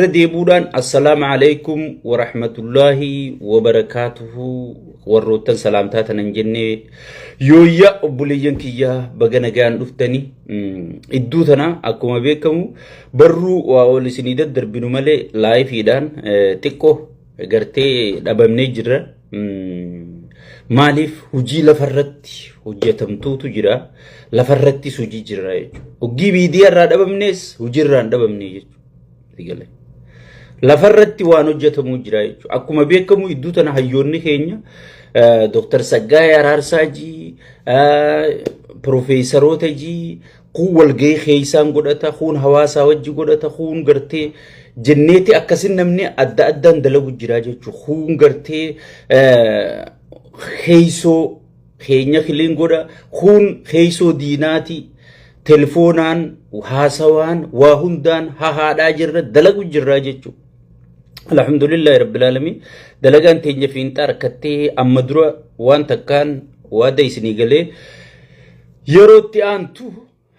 ردي بودان السلام عليكم ورحمة الله وبركاته وروتن سلامتات ننجني يويا أبوليين كيا بغانا جان دفتني إدوتنا أكما بيكم برو وأولي سنيدة دربينو مالي لايف يدان تيكو غرتي دابمني جرا ماليف هجي لفرتي هجي تمتوتو جرا لفرتي سوجي جرا هجي بيدي الرا دابمنيس هجي الرا دابمني تيجي لفرتي وانو جتمو جراي أكما بيكمو إدوتنا هيوني كينيا دكتور سجاي رارساجي بروفيسوروتا جي قوة الجي خيسان قدرتا خون هواسا وجي قدرتا خون قرتي جنيتي أكسين نمني أدى أدى ندلو جراجي خون قرتي خيسو خينيا خلين قدر خون خيسو ديناتي تلفونان وحاسوان وهندان هادا جرة دلقو جراجي الحمد لله رب العالمين دلقان تنجي فين تاركتي أمدروا وان تكان وادا يسنيقلي يروتي آنتو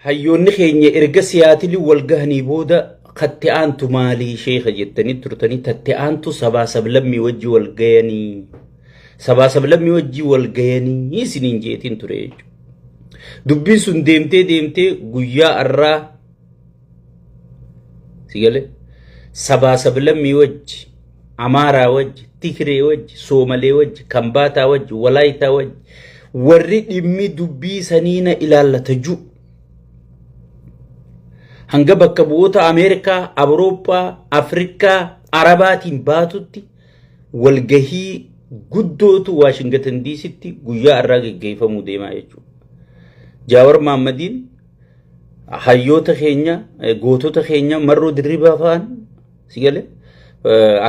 هيوني خيني إرقسياتي لي والقهني بودا قدتي آنتو مالي شيخ جتني ترتني تتي آنتو سبا سبلمي وجي والقياني سبا سبلمي وجي والقياني يسنين جيتين تريج دبين سن ديمتي قويا الرا سيقلي سبا سبلمي وجه أمارا وجه تكري وجه سومالي وجه كمباتا وجه ولايتا وجه ورد إمي دبي سنين إلى اللتجو هنگا بكبوتا أمريكا أوروبا أفريكا عرباتين باتوتي والجهي قدوتو واشنغتن دي ستي قويا الراقي جيفا مديما يجو جاور محمدين حيوتا خينيا قوتوتا خينيا مرو دربا فان سيقالي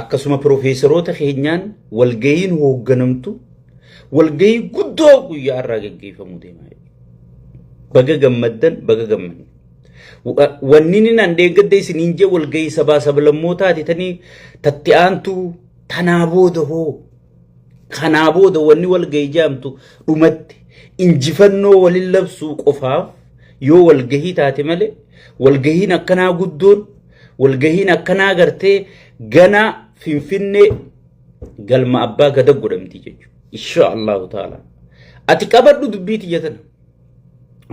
akkasuma profeesaroota keenyaan walgayiin hoogganamtu walgayii guddoo guyyaa irraa gaggeeffamuu deemaa baga gammaddan baga gammanne wanni inni nan deeggadde isiniin jee walgayii sabaa sablammootaati tanii tatti aantu tanaa booda wanni walgayii jaamtu dhumatti injifannoo walin labsuu qofaaf yoo walgayii taate malee walgayiin akkanaa guddoon walgayiin akkanaa gartee gana finfinne galma abbaa gada godhamti jechu insha Allah taala ati qabaddu dubbiti jatan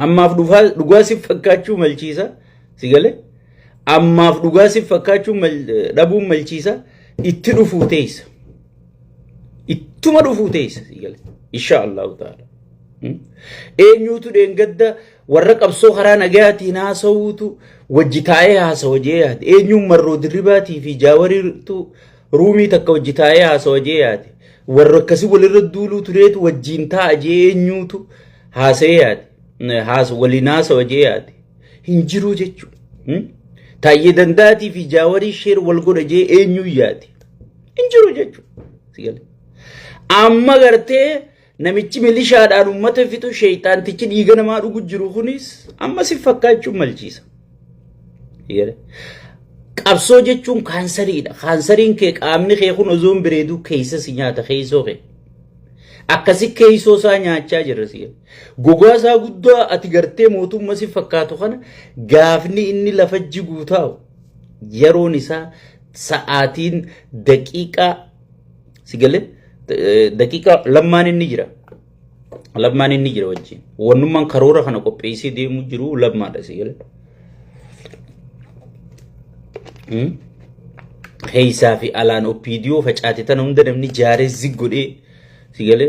ammaaf dhugaa si fakkaachuu malchiisa sigale ammaaf dhugaa si fakkaachuu dhabuu malchiisa itti dhufuu teessa ittuma dhufuu teessa sigale insha Allah taala eenyuutu dheengadda warra qabsoo karaa nagayaatiin haasawuutu wajji taa'ee haasawa jee yaade eenyuun marroo dirribaatii fi jaawariitu ruumii takka wajji taa'ee haasawa jee yaade warra akkasii walirra duuluu tureetu wajjiin taa'a jee eenyuutu haasa'ee yaade waliin haasawa jee yaade hin jiruu jechuudha taayyee danda'aatii fi jaawarii sheer wal godha jee eenyuu yaade hin jiru jechuudha amma gartee namichi milishaadhaan ummata fixu sheeyxaantichi dhiiga namaa dhugu jiru kunis amma si fakkaachuu malchiisa qabsoo jechuun kaansariidha kaansariin kee qaamni kee kun ozoon bireeduu keessa si nyaata keeysoo kee akkasi keeysoo isaa nyaachaa jirra si gogaa isaa guddaa ati gartee mootummaa si fakkaatu kana gaafni inni lafa jiguu taa'u yeroon isaa sa'aatiin daqiiqaa si galee daqiiqa lammaan inni jira wajjin wannummaan karoora kana qopheessee deemu jiru lammaadha sigale heeysaa fi alaan opiidiyoo facaate tana hunda namni jaaree ziggodhee sigale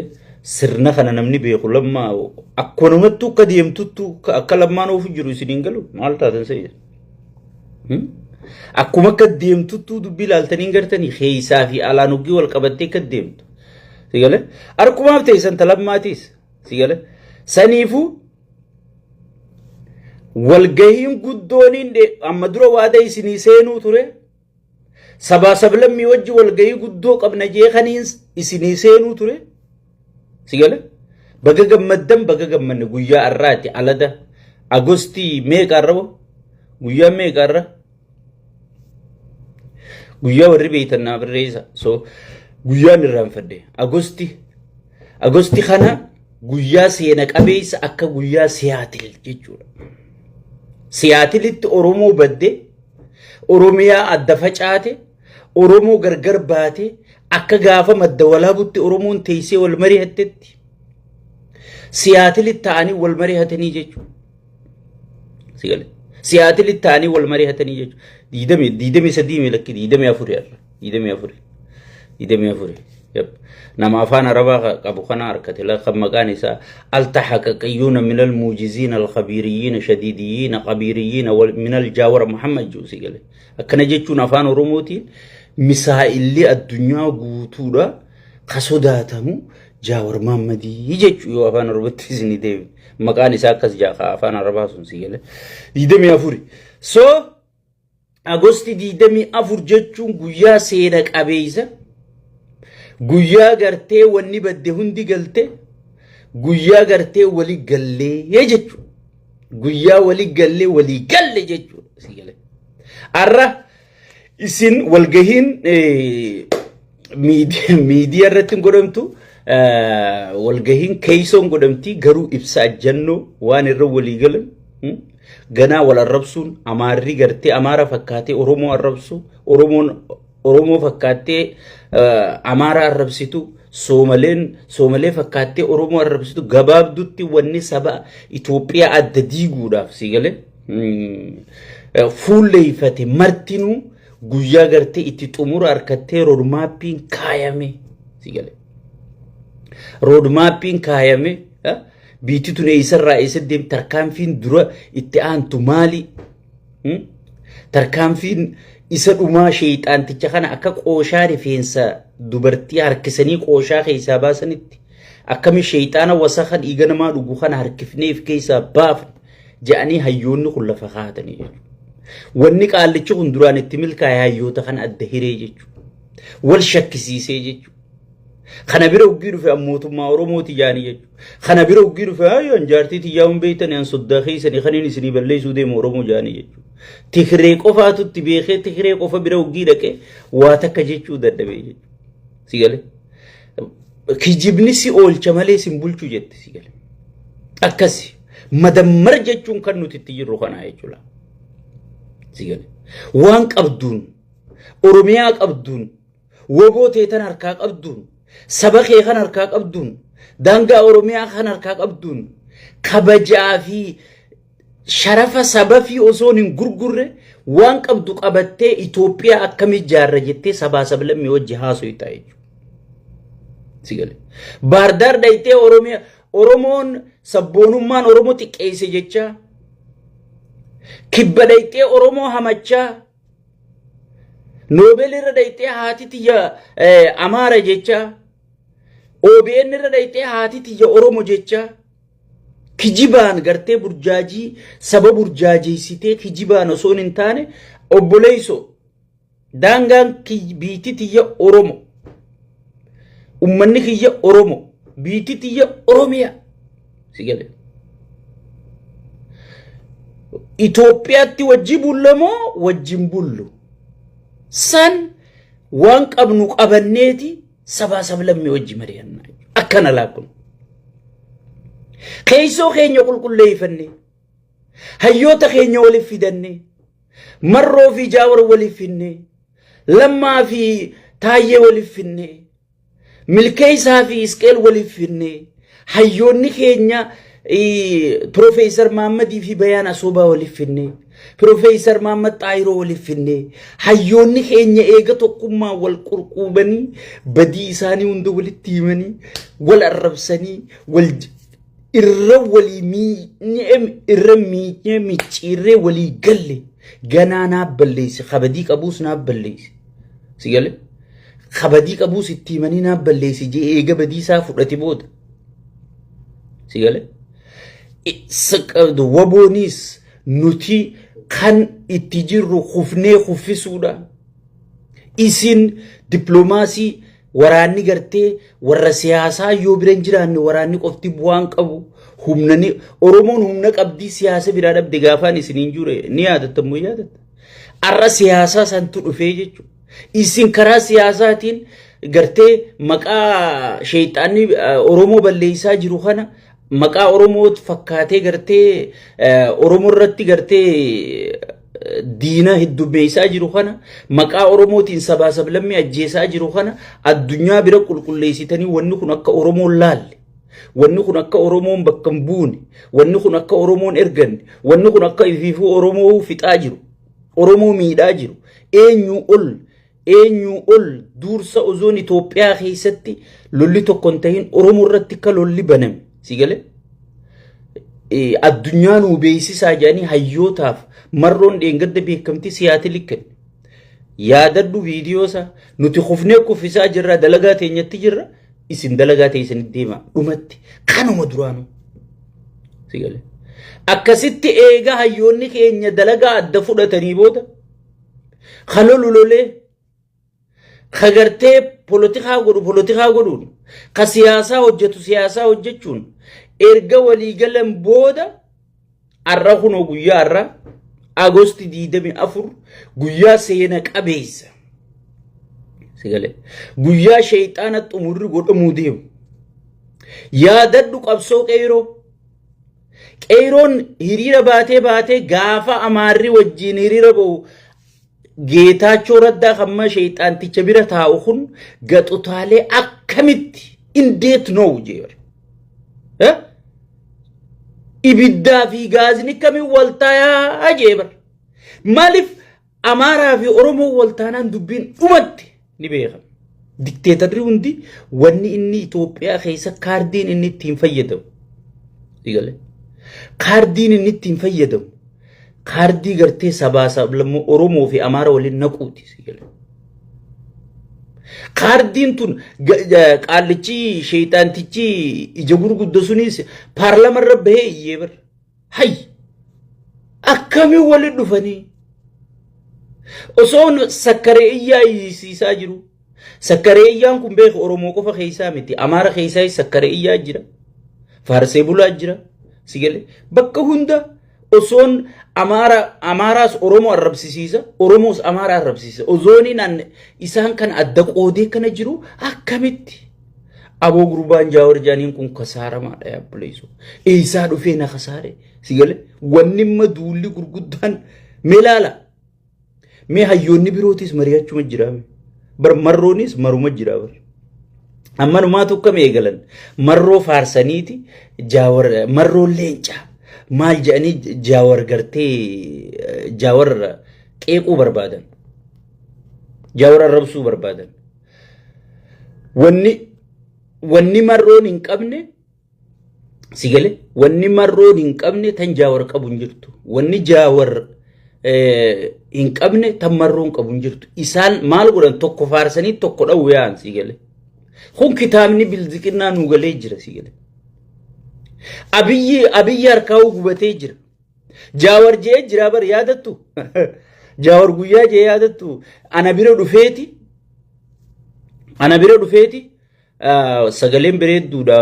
sirna kana namni beeku lammaa akkonumattu akka deemtuttu akka lammaan oofu jiru isiniin galu maal taatan seeyya akkuma akka deemtuttu dubbii laaltanii gartanii heeysaa fi alaan oggii wal qabattee akka deemtu sigale arkumaaf teessan talammaatis sigale saniifu walgahiin guddooniin amma dura waada isinii seenuu ture sabaa sablammii wajji walgahii guddoo qabna jee kaniin isinii seenuu ture sigale baga gammaddan baga gammanne guyyaa arraati alada agostii meeqarra guyyaa meeqarra guyyaa warri beeytannaa birreessa so guyyaan irraanfadde agosti kana guyyaa seena qabeessa akka guyyaa siyaatil jechuudha siyaatilitti oromoo badde Oromiyaa adda facaate Oromoo gargar baate akka gaafa madda walaabutti Oromoon teessee wal mari'attetti siyaatili ta'anii wal mari'atanii jechuudha. Sigale siyaatili ta'anii wal mari'atanii jechuudha. Diidamii sadii milakki diidamii afurii arra diidamii afurii. نما فان ربا أبو خنار كتلا خب مكانسا التحققيون من الموجزين الخبيريين شديديين قبيريين من الجاور محمد جوسي قال أكن جيتشون أفان رموتي مسائل الدنيا قوتورا خسوداتهم جاور محمد يجيتشو يو أفان ربتي زني ديم مكانسا كس جاخا أفان ربا سنسي قال ديدمي أفوري سو أغسطي ديدمي أفور جيتشون قويا سيدك أبيزا guyyaa gartee wanni badde hundi galte guyyaa gartee wali galle jechuudha guyyaa wali galle jechuudha sigale arra isin walgahiin miidiyaa irratti godhamtu walgahiin keeysoon godhamti garuu ibsa ajjannoo waan irra walii galan ganaa wal arrabsuun amaarri gartee amaara fakkaatee oromoo arrabsu oromoo fakkaatee amaara arrabsitu soomalee fakkaatee oromoo arrabsitu gabaabdutti wanni saba Itoophiyaa adda diiguudhaaf sigale fuulleeyfate martinuu guyyaa gartee itti xumura harkattee roodmaappiin kaayame sigale roodmaappiin kaayame biitituun eessarraa eessa deemte tarkaanfiin dura itti aantu maali tarkaanfiin isa dhumaa sheeyxaanticha kana akka qooshaa rifeensa dubartii harkisanii qooshaa keessaa baasanitti akkami sheeyxaana wasaqa dhiiga namaa dhugu kana harkifneef keessaa baafne jedhanii hayyoonni kun lafa kaa'atanii jechuudha. Wanni qaallichi kun duraan itti milkaa'e hayyoota kana adda hiree jechuudha. Wal shakkisiisee jechuudha. Kana bira uggii dhufe mootummaa Oromooti jaanii jechuudha. Kana bira uggii dhufe ayyoon jaartii xiyyaa'uun beeytan aan soddaa keessanii kaniin isinii balleessuu deemu Oromoo jaanii jechuudha. Tigree qofaatutti beekee Tigree qofa bira uggii dhaqee waa takka jechuu dadhabee jechuudha. Sigale kijibni si oolcha malee sin bulchuu jette sigale. Akkasi madammar jechuun kan nuti itti jirru kanaa jechuudha. Sigale waan qabduun Oromiyaa qabduun woboo teetan harkaa qabduun saba kee kan harkaa qabduun daangaa Oromiyaa kan harkaa qabduun kabajaa fi sharafa saba fi osoon hin gurgurre waan qabdu qabattee Itoophiyaa akkamitti jaarra jettee sabaa sablammii wajji haasoftaa jechuudha. Sigale baardaar dhaytee Oromoon sabboonummaan Oromoo xiqqeesse jecha kibba dhaytee Oromoo hamachaa Nobel irra dhaytee haati tiyya Amaara jecha OBN irra dhaytee haati tiyya Oromoo jecha kijibaan gartee burjaajii saba burjaajeessitee kijibaan osoo hin taane obboleeyso daangaan biitii tiyya Oromoo ummanni kiyya Oromoo biitii tiyya Oromiyaa sigale Itoophiyaatti wajji bullamoo wajjin bullu san waan qabnu qabanneeti sabaa sablammii wajji mari'annaa akkana laakun keeysoo keenya qulqulleeyfanne hayyoota keenya waliif fidanne marroo fi jaawar waliif finne lammaa fi taayyee waliif finne milkeeysaa fi isqeel waliif finne hayyoonni keenya Professor Muhammad fi Bayaan Asoobaa waliif finne Professor Muhammad Taayiroo waliif finne hayyoonni keenya eega tokkummaa wal qurquubanii badii isaanii hunda walitti himanii wal arrabsanii wal irra walii miinyee micciirree walii galle ganaa naaf balleesse kabadii qabuus naaf balleesse sigale kabadii qabuus itti himanii naaf balleesse jee eega badii isaa fudhate booda sigale waboonis nuti kan itti jirru kufnee kuffisuudha isin diplomaasii waraanni gartee warra siyaasaa yoo biran jiraanne waraanni qofti bu'aan qabu humnani Oromoon humna qabdii siyaasa biraa dhabde gaafaan isiniin jure ni yaadatamuu yaadata arra siyaasaa santu dhufee jechuudha isin karaa siyaasaatiin gartee maqaa sheeyxaanni Oromoo balleessaa jiru kana maqaa Oromoo fakkaatee gartee Oromoo irratti gartee diina heddummeessaa jiru kana maqaa Oromootiin sabaa sablammii ajjeesaa jiru kana addunyaa bira qulqulleessitanii wanni kun akka Oromoon laalle wanni kun akka Oromoon bakka hin buune wanni kun akka Oromoon erganne wanni kun akka ifiifuu Oromoo fixaa jiru Oromoo miidhaa jiru eenyu ol dursa ozoon Itoophiyaa keessatti lolli tokko hin ta'in Oromoo irratti akka lolli baname si galee addunyaan beeksisaa jedhanii hayyootaaf marroon dheengadda beekamtii siyaati likkan yaadaddu viidiyoosa nuti kufnee kuffisaa jirra dalagaa teenyatti jirra isin dalagaa teessanitti deema dhumatti kanuma duraanu si galee akkasitti eega hayyoonni keenya dalagaa adda fudhatanii booda kalolulolee kagartee politikaa godhuun ka siyaasaa hojjetu siyaasaa hojjechuun erga waliigalan booda arra kunoo guyyaa arra Agosti 24 guyyaa seena qabeessa sigale guyyaa shayxaana xumurri godhamuu deemu yaadaddu qabsoo qeeroon hiriira baatee gaafa amaarri wajjiin hiriira ba'u geetaachoo raddaa kamma shayxaanticha bira taa'u kun gaxutaalee akkamitti indeet noo jeebar ibiddaa fi gaazni kamiin waltaayaa jeebar maaliif amaaraa fi Oromoo waltaanaan dubbiin dhumatti ni beekama dikteetarri hundi wanni inni Itoophiyaa keessa kaardiin inni ittiin fayyadamu digale kaardiin inni ittiin fayyadamu kaardii gartee sabaa sablammoo Oromoo fi Amaara waliin naquuti digale kaardiin tun qaallichi shayxaantichi ija gurguddo sunis paarlaamarra bahee yeebar hay akkamiin waliin dhufanii osoon sakkareeyyaa isiisaa jiru sakkareeyyaan kun beek Oromoo qofa keessaa miti Amaara keessaa sakkareeyyaa jira Faarsee bulaa jira sigale bakka hunda osoon Amaaraas Oromoo arrabsiisa Oromoos Amaara arrabsiisa ozooniin isaan kan adda qoodee kana jiru akkamitti aboo gurbaan Jaawar jaaniin kun kasaaramaadha yaabbuleessu isaa dhufee na kasaare sigale wanni maduulli gurguddaan meelaala mee hayyoonni birootis mari'achuma jiraame bar marroonis maruma jira bar amma numaatu kam eegalan marroo faarsaniiti Jaawar marroo leenca maal jedhanii Jaawar gartee Jaawar qeequu barbaadan Jaawar arrabsuu barbaadan wanni marroon hin qabne sigale wanni marroon hin qabne tan Jaawar qabu hin jirtu wanni Jaawar hin qabne tan marroon qabu hin jirtu isaan maal godhan tokko faarsanii tokko dhawu yaan sigale kun kitaabni bilziqinaa nu galee jira sigale abiyyi harkaa'uu gubatee jira Jaawar jee jira bar yaadattu Jaawar guyyaa jee yaadattu ana bira dhufeeti sagaleen bareedduudha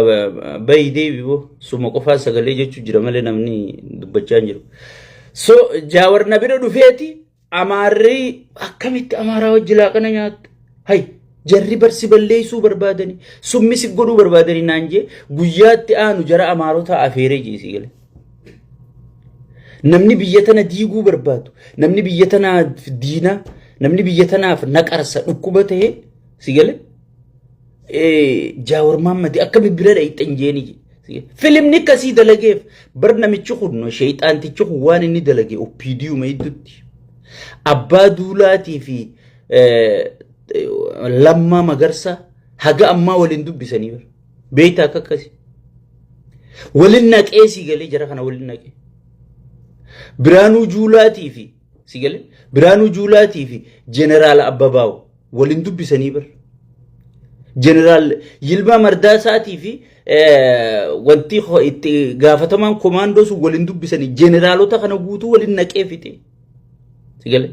bayidee biboo suma qofaa sagalee jechuu jira malee namni dubbachaa jiru so Jaawar na bira dhufeeti Amaarri akkamitti Amaaraa wajji laaqana nyaattu hay jarri barsi balleessuu barbaadanii summisi godhuu barbaadanii naan jee guyyaatti aanu jara Amaarota afeeree jeesii gale namni biyya tana diiguu barbaadu namni biyya tanaaf diina namni biyya tanaaf naqarsa dhukkuba ta'e si gale Jaawar Mahammad akka bibira dhayxan jeeni filimni kasii dalageef bar namichi kun shayxaantichi kun waan inni dalage OPDU maydutti abbaa duulaatii fi Lammaa Magarsaa haga ammaa waliin dubbisanii bar beeyta akkasi waliin naqee si galee jara kana waliin naqee Biraanuu Juulaatii fi si galee Biraanuu Juulaatii fi Jeneraal Abbabaaw waliin dubbisanii bar Jeneraal Yilmaa Mardaasaatii fi wanti itti gaafatamaan komaandoo sun waliin dubbisanii jeneraalota kana guutuu waliin naqee fite si galee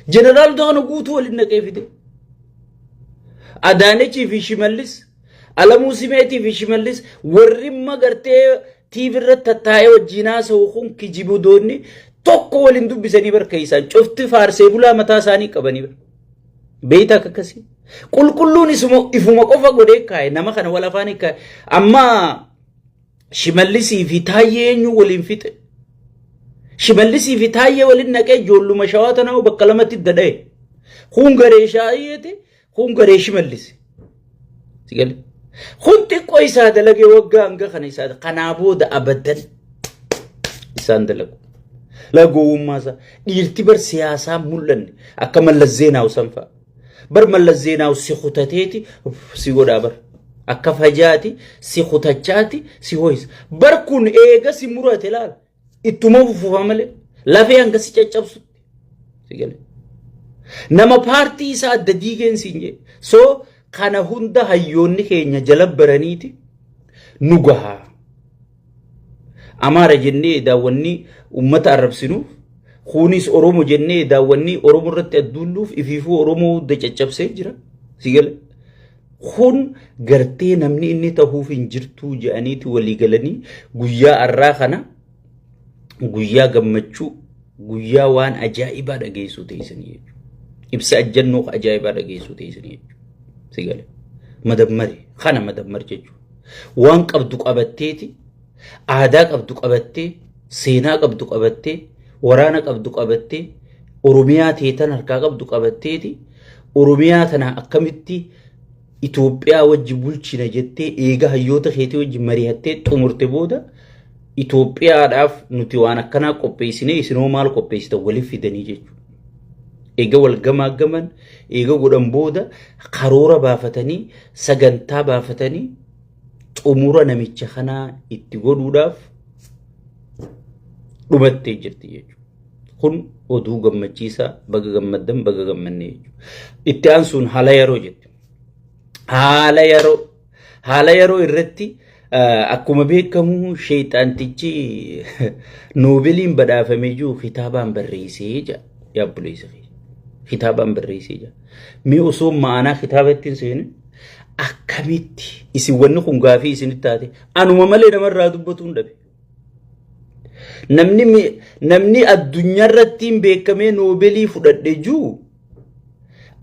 jeneraalota kana guutuu waliin naqee fite Adaanechii fi Shimallis Alamuu Simeetii fi Shimallis warri magartee TV irratti taa'ee wajjinaa sa'uun kijibudoonni tokko waliin dubbisanii barka isaan cufti faarsee bulaa mataa isaanii qabanii bar beeyta akkasii qulqulluun ifuma qofa godhee kaa'e nama kana wal afaan kaa'e amma Shimallisii fi Taayyee eenyu waliin fixe shimallisii fi taayyee waliin naqee ijoolluma shawaatana bakka lamatti dada'e kun garee shaayyeeti kun garee shimallisi sigale kun xiqqoo isaa dalagee waggaa hanga kana isaa kanaa booda abadan isaan dalagu lagowummaasa dhiirti bar siyaasaa mul'anne akka Mallas Zeenaaw sanfaa bar Mallas Zeenaaw si khutateeti si godhaa bar akka fajaati si khutachaati si hoyisa bar kun eega si murate laal ittuma fufufa malee lafee hanga si caccabsutti sigale nama paartii isaa adda diigeen siinje soo kana hunda hayyoonni keenya jala baraniiti nu gahaa Amaara jennee daawwanni ummata arrabsinuuf kunis Oromo jennee daawwanni Oromo irratti adduulluuf ifiifuu Oromoo hunda caccabsee jira sigale kun gartee namni inni ta'uuf hin jirtu jedhaniiti walii galanii guyyaa arraa kana guyyaa gammachuu guyyaa waan ajaa'ibaa dhageessuu teessanii jechuudha ibsa ajjannoo ajaa'ibaa dhageessuu teessanii jechuudha sigale madammari kana madammar jechuudha waan qabdu qabatteeti aadaa qabdu qabattee seenaa qabdu qabattee waraana qabdu qabattee Oromiyaa teetan harkaa qabdu qabatteeti Oromiyaa tana akkamitti Itoophiyaa wajji bulchina jettee eega hayyoota keetii wajji mari'attee xumurte booda Itoophiyaadhaaf nuti waan akkanaa qopheessinee isinoo maal qopheessitan waliif fidanii jechuudha. Eega wal gamaaggaman eega godhan booda karoora baafatanii sagantaa baafatanii xumura namicha kanaa itti godhuudhaaf dhumattee jirti jechuudha. Kun oduu gammachiisaa baga gammaddan baga gammannee jechuudha. Itti aansuun haala yeroo jette. Haala yeroo irratti akkuma beekamu sheexantichi Noobeliin badhaafamee jiru kitaabaan barreessee jira yaabbuleessa kitaabaan barreessee jira mee osoo ma'anaa kitaaba ittiin seene akkamitti isin wanni kun gaafii isinitti taate anuma malee namarraa dubbatu hin dhabe namni addunyaa irratti beekamee Noobelii fudhadhe jiru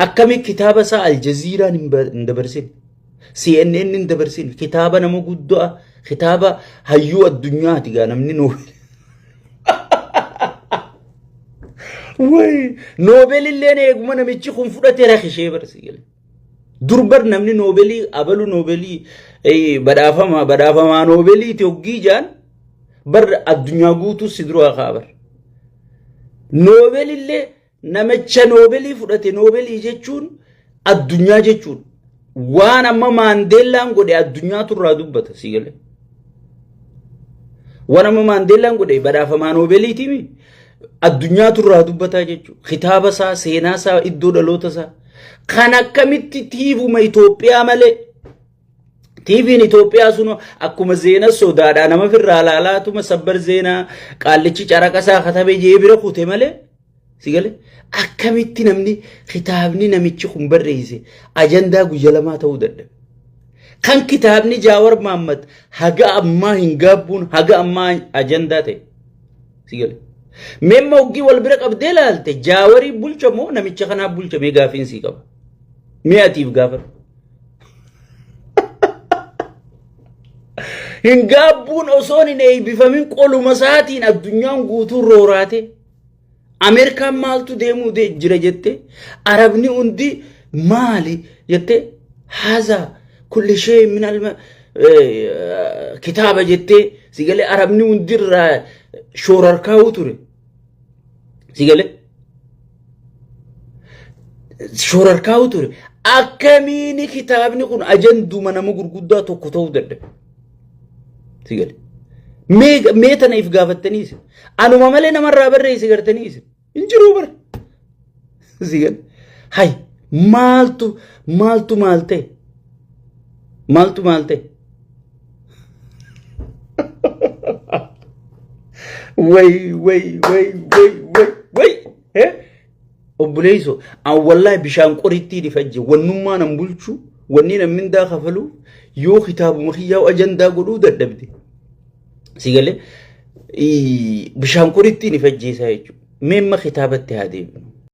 akkamitti kitaaba isaa Aljaziiraan hin dabarsine CNN hin dabarsine kitaaba nama guddaa kitaaba hayyuu addunyaati gaa namni Noobel way Noobel illee eeguma namichi kun fudhatee rakkishee barsiisee durbar namni Noobelii abalu Noobelii badhaafamaa Noobelii Itoophii jaan bar addunyaa guutuu si duruu akaabar Noobel illee namicha Noobelii fudhate Noobelii jechuun addunyaa jechuun waan amma Maandeellaan godhe addunyaa turraa dubbata sigale waan amma Maandeellaan godhe badhaafamaa Noobeliiti mi addunyaa turraa dubbata jechuun kitaaba isaa seenaa isaa iddoo dhaloota isaa kan akkamitti tiivuma Itoophiyaa malee tiiviin Itoophiyaa sun akkuma zeena sodaadhaa nama firraa laalaatuma sabbar zeenaa qaallichi caraqasaa katabe jeebira kute malee sigale akkamitti namni kitaabni namichi kun barreesse ajandaa guyyaa lamaa ta'uu dadhabe kan kitaabni Jaawar Mahammad haga ammaa hin gaabbuun haga ammaa ajandaa ta'e sigale memma oggii wal bira qabdee laalte Jaawarii bulcha moo namicha kanaa bulcha mee gaafiin sii qaba mi'atiif gaafa hin gaabbuun osoon hin eebbifamin qoluma saatiin addunyaan guutuu rooraate Amerikaan maaltu deemuu jira jette Arabni hundi maali jette haza kulli shay min al kitaaba jette sigale Arabni hundi irraa shoorarkaa'u ture sigale shoorarkaa'u ture akkamiini kitaabni kun ajanduma nama gurguddaa tokko ta'uu dadhabe sigale mee tana if gaafattaniis anuma malee namarraa barreesse gartaniis injiru bar sigale hay maaltu maalte way obboleeyso an wallahi bishaan qoritti difajje wannummaa nan bulchu wanni nan mindaa kafalu yoo kitaabuma kiyyaa ajandaa godhuu dadhabde sigale bishaan qoritti difajjeesaa jechuudha memma kitaabatti haa deebinu